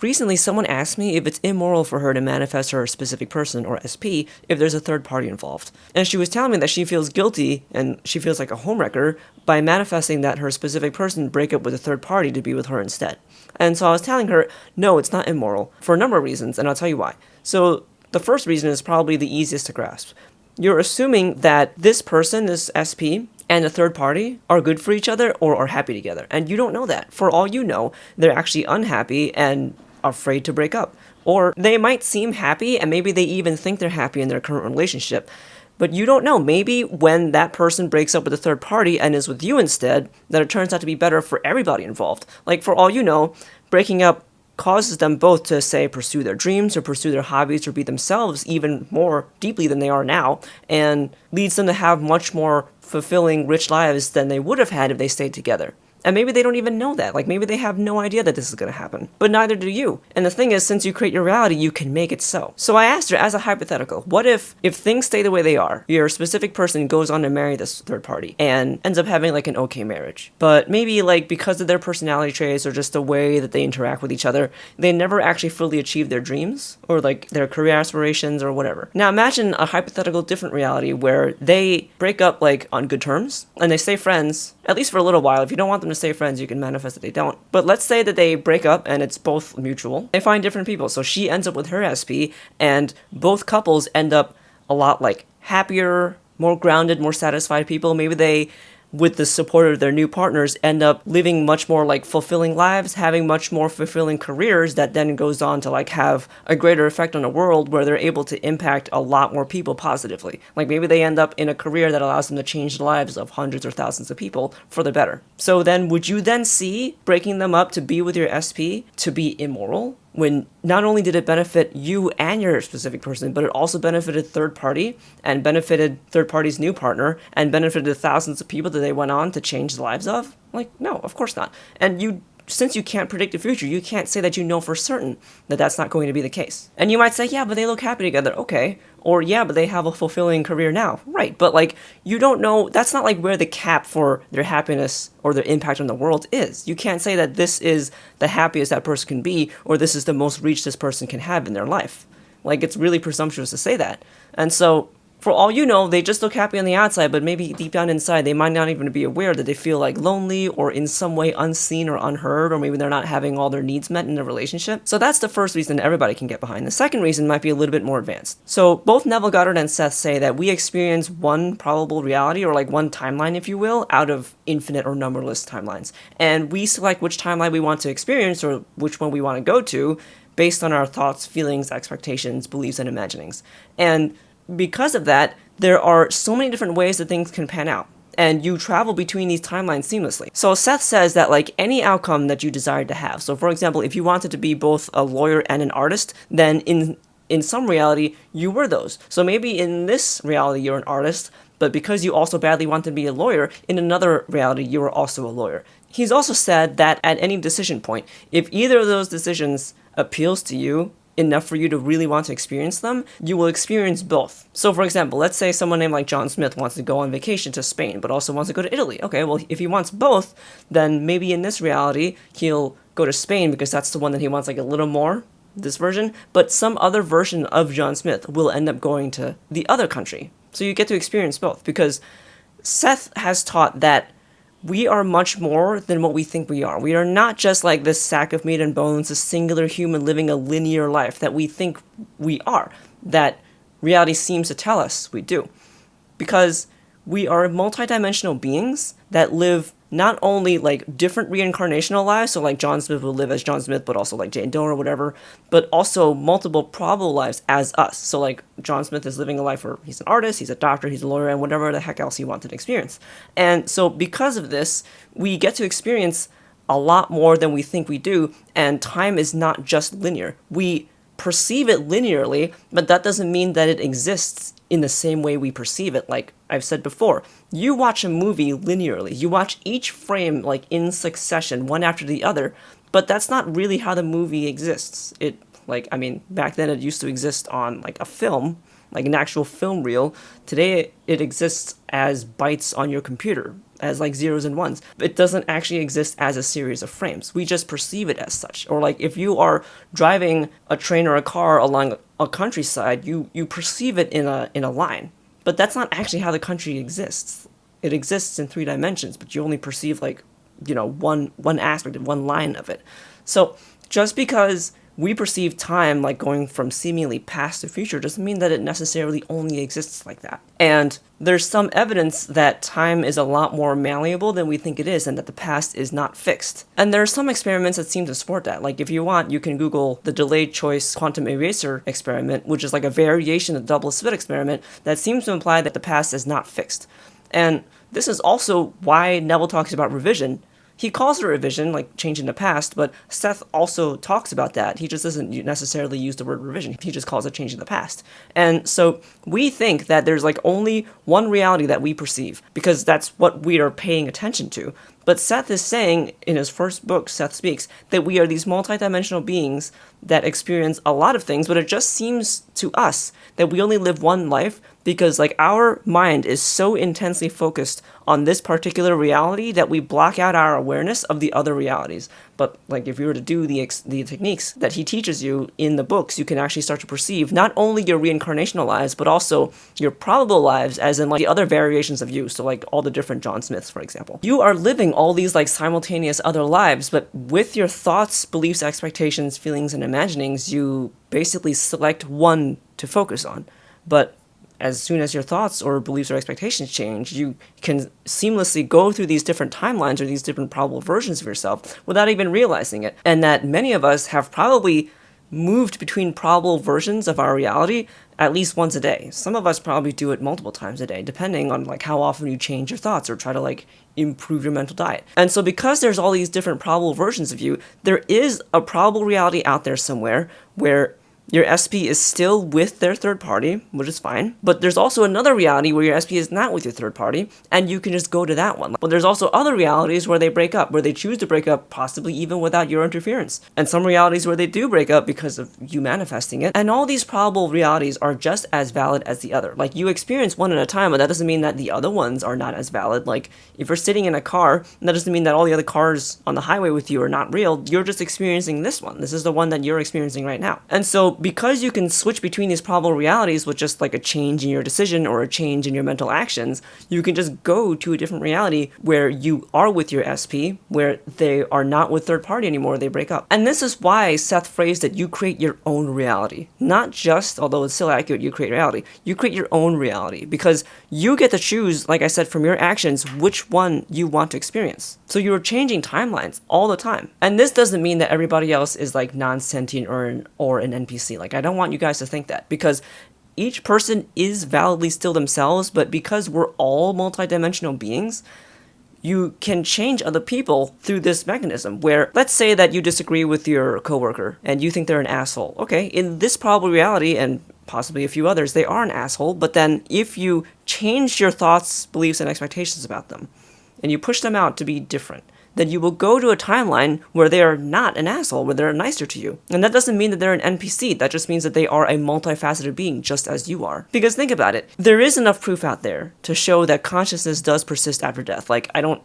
recently someone asked me if it's immoral for her to manifest her specific person, or SP, if there's a third party involved. And she was telling me that she feels guilty and she feels like a homewrecker by manifesting that her specific person break up with a third party to be with her instead. And so I was telling her, no, it's not immoral, for a number of reasons, and I'll tell you why. So the first reason is probably the easiest to grasp. You're assuming that this person, this SP, and a third party are good for each other or are happy together. And you don't know that. For all you know, they're actually unhappy and afraid to break up. Or they might seem happy and maybe they even think they're happy in their current relationship. But you don't know. Maybe when that person breaks up with a third party and is with you instead, that it turns out to be better for everybody involved. Like, for all you know, breaking up causes them both to, say, pursue their dreams or pursue their hobbies or be themselves even more deeply than they are now, and leads them to have much more fulfilling, rich lives than they would have had if they stayed together. And maybe they don't even know that. Like, maybe they have no idea that this is going to happen. But neither do you. And the thing is, since you create your reality, you can make it so. So I asked her, as a hypothetical, what if things stay the way they are, your specific person goes on to marry this third party and ends up having, like, an okay marriage. But maybe, like, because of their personality traits or just the way that they interact with each other, they never actually fully achieve their dreams or, like, their career aspirations or whatever. Now imagine a hypothetical different reality where they break up, like, on good terms, and they stay friends, at least for a little while. If you don't want them to stay friends, you can manifest that they don't. But let's say that they break up and it's both mutual. They find different people. So she ends up with her SP and both couples end up a lot like happier, more grounded, more satisfied people. Maybe they, with the support of their new partners, end up living much more like fulfilling lives, having much more fulfilling careers that then goes on to like have a greater effect on the world where they're able to impact a lot more people positively. Like maybe they end up in a career that allows them to change the lives of hundreds or thousands of people for the better. So then would you then see breaking them up to be with your SP to be immoral? When not only did it benefit you and your specific person, but it also benefited third party and benefited third party's new partner and benefited the thousands of people that they went on to change the lives of? Like, no, of course not. And since you can't predict the future, you can't say that you know for certain that that's not going to be the case. And you might say, yeah, but they look happy together. Okay. Or yeah, but they have a fulfilling career now. Right. But like, you don't know, that's not like where the cap for their happiness or their impact on the world is. You can't say that this is the happiest that person can be, or this is the most reach this person can have in their life. Like, it's really presumptuous to say that. And so, for all you know, they just look happy on the outside, but maybe deep down inside, they might not even be aware that they feel like lonely or in some way unseen or unheard, or maybe they're not having all their needs met in a relationship. So that's the first reason everybody can get behind. The second reason might be a little bit more advanced. So both Neville Goddard and Seth say that we experience one probable reality, or like one timeline, if you will, out of infinite or numberless timelines. And we select which timeline we want to experience or which one we want to go to based on our thoughts, feelings, expectations, beliefs, and imaginings. And because of that, there are so many different ways that things can pan out, and you travel between these timelines seamlessly. So Seth says that like any outcome that you desire to have. So for example, if you wanted to be both a lawyer and an artist, then in some reality, you were those. So maybe in this reality, you're an artist, but because you also badly want to be a lawyer, in another reality, you are also a lawyer. He's also said that at any decision point, if either of those decisions appeals to you enough for you to really want to experience them, you will experience both. So for example, let's say someone named like John Smith wants to go on vacation to Spain, but also wants to go to Italy. Okay, well, if he wants both, then maybe in this reality, he'll go to Spain because that's the one that he wants like a little more, this version, but some other version of John Smith will end up going to the other country. So you get to experience both, because Seth has taught that we are much more than what we think we are. We are not just like this sack of meat and bones, a singular human living a linear life that we think we are, that reality seems to tell us we do. Because we are multidimensional beings that live not only like different reincarnational lives, so like John Smith will live as John Smith, but also like Jane Doe or whatever, but also multiple probable lives as us. So like John Smith is living a life where he's an artist, he's a doctor, he's a lawyer, and whatever the heck else he wanted to experience. And so because of this, we get to experience a lot more than we think we do, and time is not just linear. We perceive it linearly, but that doesn't mean that it exists in the same way we perceive it. Like I've said before, you watch a movie linearly. You watch each frame like in succession, one after the other, but that's not really how the movie exists. Back then it used to exist on like a film, like an actual film reel. Today it exists as bytes on your computer, as like zeros and ones. It doesn't actually exist as a series of frames. We just perceive it as such. Or like if you are driving a train or a car along a countryside, you perceive it in a line. But that's not actually how the country exists. It exists in 3 dimensions, but you only perceive like, one aspect of one line of it. So just because we perceive time like going from seemingly past to future doesn't mean that it necessarily only exists like that. And there's some evidence that time is a lot more malleable than we think it is, and that the past is not fixed. And there are some experiments that seem to support that. Like if you want, you can Google the delayed choice quantum eraser experiment, which is like a variation of the double slit experiment that seems to imply that the past is not fixed. And this is also why Neville talks about revision. He calls it a revision, like changing the past, but Seth also talks about that. He just doesn't necessarily use the word revision. He just calls it changing the past. And so we think that there's like only one reality that we perceive, because that's what we are paying attention to. But Seth is saying in his first book, Seth Speaks, that we are these multidimensional beings that experience a lot of things, but it just seems to us that we only live one life because like our mind is so intensely focused on this particular reality that we block out our awareness of the other realities. But like if you were to do the techniques that he teaches you in the books, you can actually start to perceive not only your reincarnational lives, but also your probable lives, as in like the other variations of you. So like all the different John Smiths, for example. You are living all these like simultaneous other lives, but with your thoughts, beliefs, expectations, feelings, and imaginings, you basically select one to focus on. But as soon as your thoughts or beliefs or expectations change, you can seamlessly go through these different timelines or these different probable versions of yourself without even realizing it. And that many of us have probably moved between probable versions of our reality at least once a day. Some of us probably do it multiple times a day, depending on like how often you change your thoughts or try to like improve your mental diet. And so because there's all these different probable versions of you, there is a probable reality out there somewhere where your SP is still with their third party, which is fine. But there's also another reality where your SP is not with your third party, and you can just go to that one. But there's also other realities where they break up, where they choose to break up, possibly even without your interference. And some realities where they do break up because of you manifesting it. And all these probable realities are just as valid as the other. Like, you experience one at a time, but that doesn't mean that the other ones are not as valid. Like, if you're sitting in a car, that doesn't mean that all the other cars on the highway with you are not real. You're just experiencing this one. This is the one that you're experiencing right now. And so because you can switch between these probable realities with just like a change in your decision or a change in your mental actions, you can just go to a different reality where you are with your SP, where they are not with third party anymore, they break up. And this is why Seth phrased it, you create your own reality. Not just, although it's still accurate, you create reality. You create your own reality because you get to choose, like I said, from your actions, which one you want to experience. So you're changing timelines all the time. And this doesn't mean that everybody else is like non-sentient or an NPC. Like, I don't want you guys to think that, because each person is validly still themselves, but because we're all multidimensional beings, you can change other people through this mechanism where, let's say that you disagree with your coworker and you think they're an asshole. Okay, in this probable reality, and possibly a few others, they are an asshole, but then if you change your thoughts, beliefs, and expectations about them, and you push them out to be different, then you will go to a timeline where they are not an asshole, where they're nicer to you. And that doesn't mean that they're an NPC, that just means that they are a multifaceted being, just as you are. Because think about it, there is enough proof out there to show that consciousness does persist after death. Like, I don't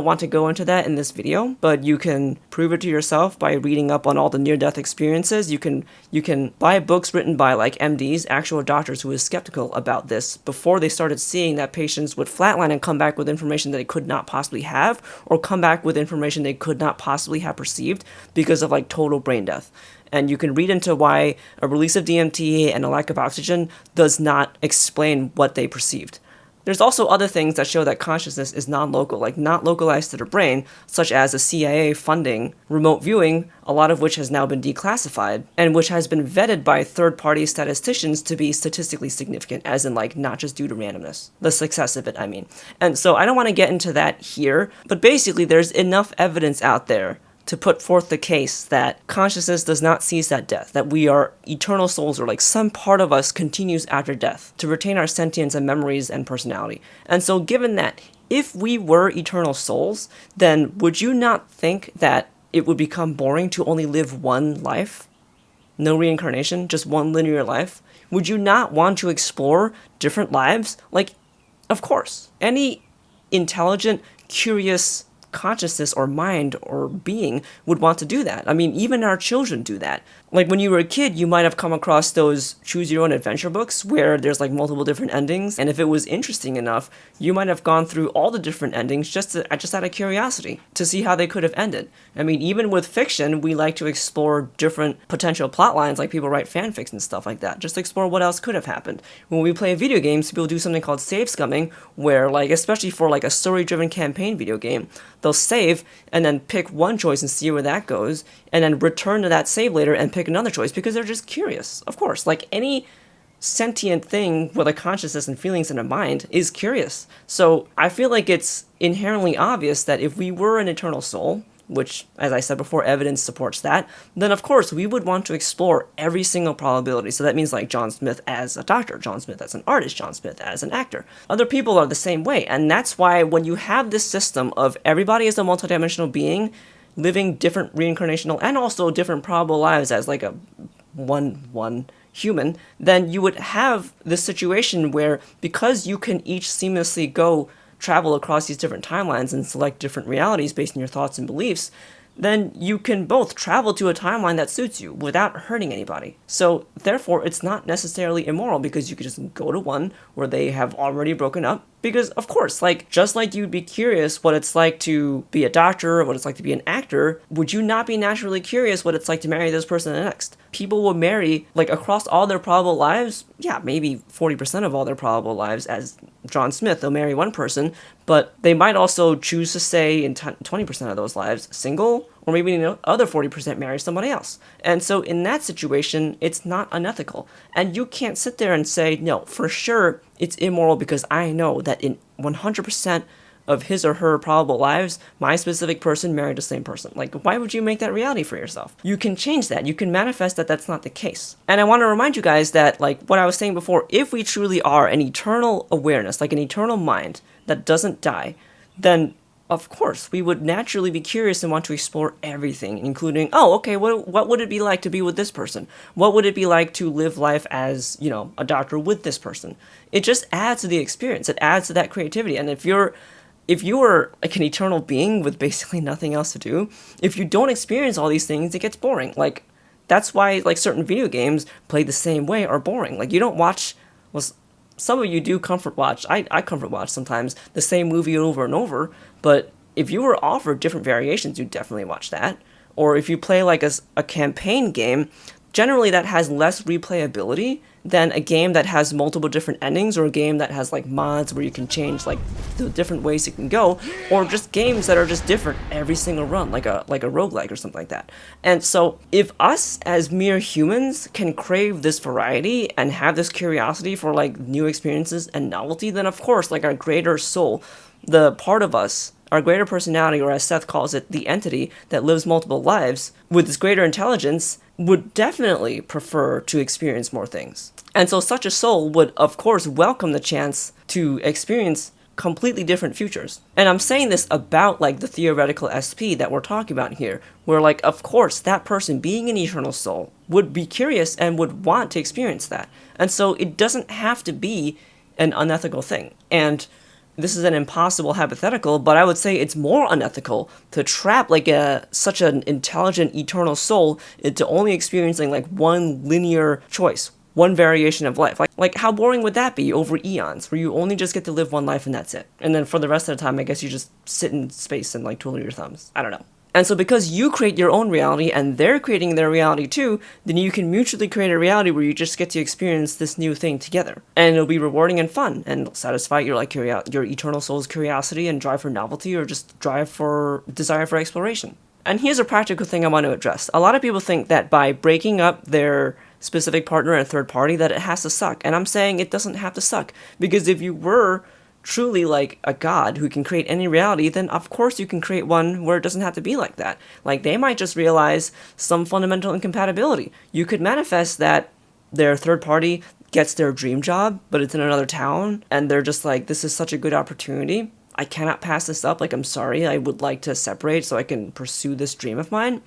want to go into that in this video, but you can prove it to yourself by reading up on all the near-death experiences. You can buy books written by like MDs, actual doctors who was skeptical about this before they started seeing that patients would flatline and come back with information that they could not possibly have, or come back with information they could not possibly have perceived because of like total brain death. And you can read into why a release of DMT and a lack of oxygen does not explain what they perceived. There's also other things that show that consciousness is non-local, like not localized to the brain, such as the CIA funding remote viewing, a lot of which has now been declassified, and which has been vetted by third-party statisticians to be statistically significant, as in like not just due to randomness. The success of it, I mean. And so I don't want to get into that here, but basically there's enough evidence out there to put forth the case that consciousness does not cease at death, that we are eternal souls, or like some part of us continues after death to retain our sentience and memories and personality. And so given that, if we were eternal souls, then would you not think that it would become boring to only live one life? no reincarnation, just one linear life, would you not want to explore different lives? Like, of course, any intelligent, curious consciousness or mind or being would want to do that. I mean, even our children do that. Like when you were a kid, you might have come across those choose your own adventure books where there's like multiple different endings, and if it was interesting enough, you might have gone through all the different endings just out of curiosity to see how they could have ended. I mean, even with fiction, we like to explore different potential plot lines, like people write fanfics and stuff like that. Just explore what else could have happened. When we play video games, people do something called save scumming, where like, especially for like a story-driven campaign video game, they'll save and then pick one choice and see where that goes, and then return to that save later and pick another choice because they're just curious. Of course, like any sentient thing with a consciousness and feelings and a mind is curious. So I feel like it's inherently obvious that if we were an eternal soul, which, as I said before, evidence supports that, then of course we would want to explore every single probability. So that means like John Smith as a doctor, John Smith as an artist, John Smith as an actor. Other people are the same way, and that's why when you have this system of everybody is a multidimensional being, living different reincarnational and also different probable lives as like a one human, then you would have this situation where, because you can each seamlessly travel across these different timelines and select different realities based on your thoughts and beliefs, then you can both travel to a timeline that suits you without hurting anybody. So therefore, it's not necessarily immoral because you could just go to one where they have already broken up. Because of course, like, just like you'd be curious what it's like to be a doctor or what it's like to be an actor, would you not be naturally curious what it's like to marry this person next? People will marry, like, across all their probable lives, yeah, maybe 40% of all their probable lives as John Smith, they'll marry one person, but they might also choose to stay in 20% of those lives single, or maybe the other 40% marry somebody else. And so in that situation, it's not unethical. And you can't sit there and say, no, for sure, it's immoral because I know that in 100% of his or her probable lives, my specific person married the same person. Like, why would you make that reality for yourself? You can change that. You can manifest that that's not the case. And I want to remind you guys that, like what I was saying before, if we truly are an eternal awareness, like an eternal mind that doesn't die, then of course, we would naturally be curious and want to explore everything, including, oh, okay, what would it be like to be with this person? What would it be like to live life as, a doctor with this person? It just adds to the experience. It adds to that creativity. And if you are like an eternal being with basically nothing else to do, if you don't experience all these things, it gets boring. Like, that's why, like, certain video games played the same way are boring. Like, you don't watch, well, some of you do comfort watch. I comfort watch sometimes the same movie over and over, but if you were offered different variations, you'd definitely watch that. Or if you play like a campaign game, generally that has less replayability than a game that has multiple different endings, or a game that has like mods where you can change like the different ways you can go, or just games that are just different every single run, like a roguelike or something like that. And so if us as mere humans can crave this variety and have this curiosity for like new experiences and novelty, then of course, like our greater soul, the part of us, our greater personality, or as Seth calls it, the entity that lives multiple lives, with this greater intelligence, would definitely prefer to experience more things. And so such a soul would, of course, welcome the chance to experience completely different futures. And I'm saying this about, like, the theoretical SP that we're talking about here, where, like, of course, that person being an eternal soul would be curious and would want to experience that. And so it doesn't have to be an unethical thing. And this is an impossible hypothetical, but I would say it's more unethical to trap like such an intelligent eternal soul into only experiencing like one linear choice, one variation of life. Like how boring would that be over eons, where you only just get to live one life and that's it. And then for the rest of the time, I guess you just sit in space and like twiddle your thumbs. I don't know. And so because you create your own reality and they're creating their reality too, then you can mutually create a reality where you just get to experience this new thing together. And it'll be rewarding and fun and satisfy your like your eternal soul's curiosity and drive for novelty, or just desire for exploration. And here's a practical thing I want to address. A lot of people think that by breaking up their specific partner and third party that it has to suck. And I'm saying it doesn't have to suck, because if you were truly like a god who can create any reality, then of course you can create one where it doesn't have to be like that. Like, they might just realize some fundamental incompatibility. You could manifest that their third party gets their dream job, but it's in another town, and they're just like, this is such a good opportunity, I cannot pass this up, like, I'm sorry, I would like to separate so I can pursue this dream of mine.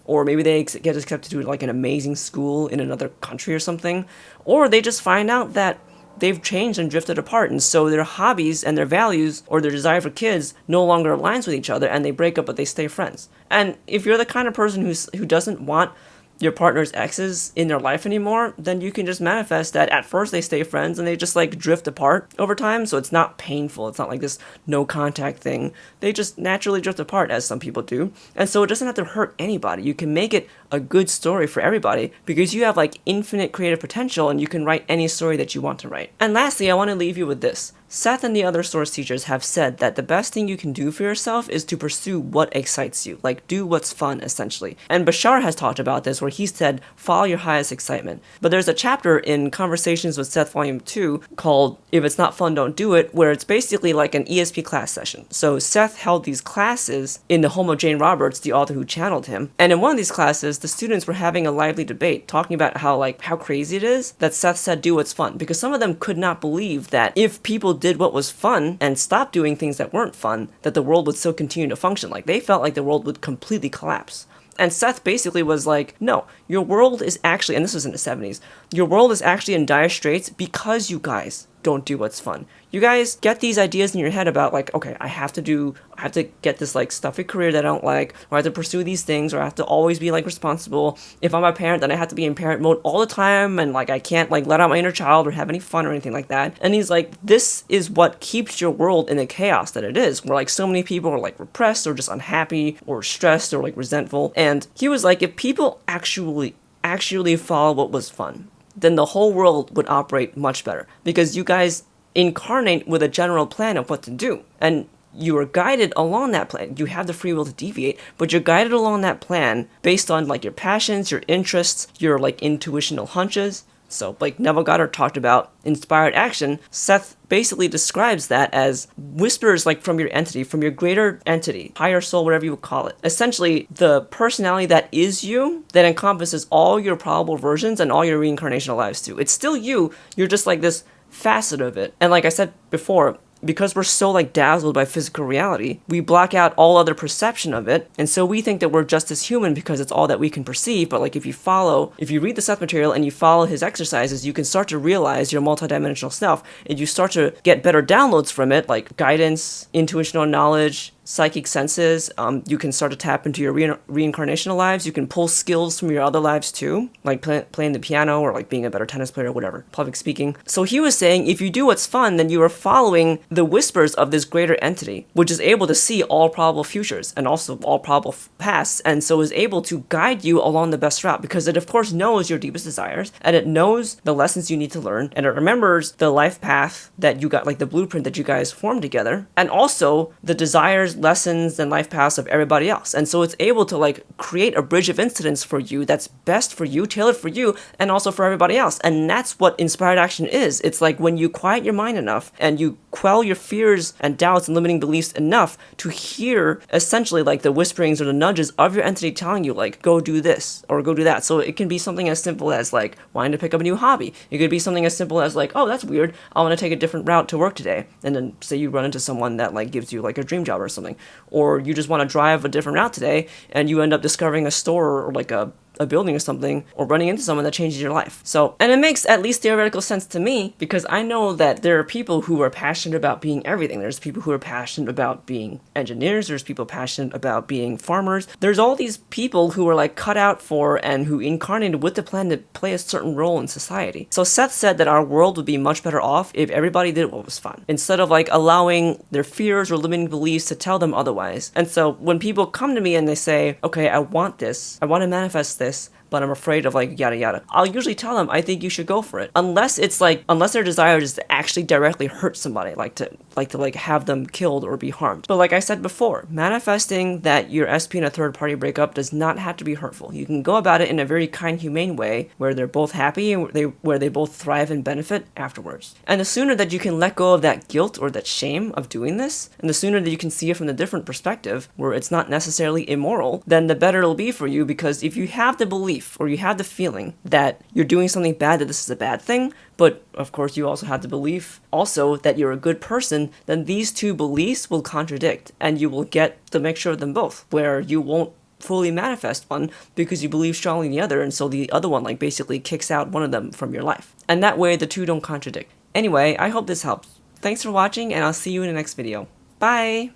or maybe they get accepted to like an amazing school in another country or something, or they just find out that they've changed and drifted apart, and so their hobbies and their values or their desire for kids no longer aligns with each other, and they break up but they stay friends. And if you're the kind of person who doesn't want your partner's exes in their life anymore, then you can just manifest that at first they stay friends and they just like drift apart over time, so it's not painful. It's not like this no contact thing. They just naturally drift apart, as some people do. And so it doesn't have to hurt anybody. You can make it a good story for everybody because you have like infinite creative potential and you can write any story that you want to write. And lastly, I want to leave you with this. Seth and the other source teachers have said that the best thing you can do for yourself is to pursue what excites you, like do what's fun, essentially. And Bashar has talked about this where he said, follow your highest excitement. But there's a chapter in Conversations with Seth Volume 2 called If It's Not Fun, Don't Do It, where it's basically like an ESP class session. So Seth held these classes in the home of Jane Roberts, the author who channeled him. And in one of these classes, the students were having a lively debate talking about how crazy it is that Seth said do what's fun, because some of them could not believe that if people did what was fun and stopped doing things that weren't fun, that the world would still continue to function. Like, they felt like the world would completely collapse. And Seth basically was like, no, your world is actually, and this was in the 70s, your world is actually in dire straits because you guys don't do what's fun. You guys get these ideas in your head about like, okay, I have to get this like stuffy career that I don't like, or I have to pursue these things, or I have to always be like responsible. If I'm a parent, then I have to be in parent mode all the time, and like I can't like let out my inner child or have any fun or anything like that. And he's like, this is what keeps your world in the chaos that it is, where like so many people are like repressed or just unhappy or stressed or like resentful. And he was like, if people actually follow what was fun, then the whole world would operate much better, because you guys incarnate with a general plan of what to do, and you are guided along that plan. You have the free will to deviate, but you're guided along that plan based on like your passions, your interests, your like intuitional hunches. So like Neville Goddard talked about inspired action, Seth basically describes that as whispers like from your entity, from your greater entity, higher soul, whatever you would call it. Essentially, the personality that is you, that encompasses all your probable versions and all your reincarnational lives too. It's still you, you're just like this facet of it. And like I said before, because we're so like dazzled by physical reality, we block out all other perception of it, and so we think that we're just as human because it's all that we can perceive. But like if you read the Seth material and you follow his exercises, you can start to realize your multidimensional self, and you start to get better downloads from it, like guidance, intuitional knowledge, psychic senses. You can start to tap into your reincarnational lives. You can pull skills from your other lives too, like playing the piano or like being a better tennis player or whatever, public speaking. So he was saying if you do what's fun, then you are following the whispers of this greater entity, which is able to see all probable futures and also all probable pasts, and so is able to guide you along the best route, because it of course knows your deepest desires, and it knows the lessons you need to learn, and it remembers the life path that you got, like the blueprint that you guys formed together, and also the desires, lessons, and life paths of everybody else. And so it's able to like create a bridge of incidents for you that's best for you, tailored for you, and also for everybody else. And that's what inspired action is. It's like when you quiet your mind enough and you quell your fears and doubts and limiting beliefs enough to hear essentially like the whisperings or the nudges of your entity telling you like, go do this or go do that. So it can be something as simple as like wanting to pick up a new hobby. It could be something as simple as like, oh, that's weird, I want to take a different route to work today. And then say you run into someone that like gives you like a dream job or something. Or you just want to drive a different route today and you end up discovering a store or like a building or something, or running into someone that changes your life. So, and it makes at least theoretical sense to me, because I know that there are people who are passionate about being everything. There's people who are passionate about being engineers. There's people passionate about being farmers. There's all these people who are like cut out for and who incarnated with the plan to play a certain role in society. So Seth said that our world would be much better off if everybody did what was fun, instead of like allowing their fears or limiting beliefs to tell them otherwise. And so when people come to me and they say, okay, I want this, I want to manifest this, but I'm afraid of like yada yada, I'll usually tell them I think you should go for it, unless their desire is to actually directly hurt somebody, like to have them killed or be harmed. But like I said before, manifesting that your SP and a third party breakup does not have to be hurtful. You can go about it in a very kind, humane way where they're both happy and where they both thrive and benefit afterwards. And the sooner that you can let go of that guilt or that shame of doing this, and the sooner that you can see it from a different perspective where it's not necessarily immoral, then the better it'll be for you. Because if you have the belief or you have the feeling that you're doing something bad, that this is a bad thing, but of course you also have the belief also that you're a good person, then these two beliefs will contradict, and you will get the mixture of them both, where you won't fully manifest one because you believe strongly in the other, and so the other one like basically kicks out one of them from your life. And that way the two don't contradict. Anyway, I hope this helps. Thanks for watching, and I'll see you in the next video. Bye!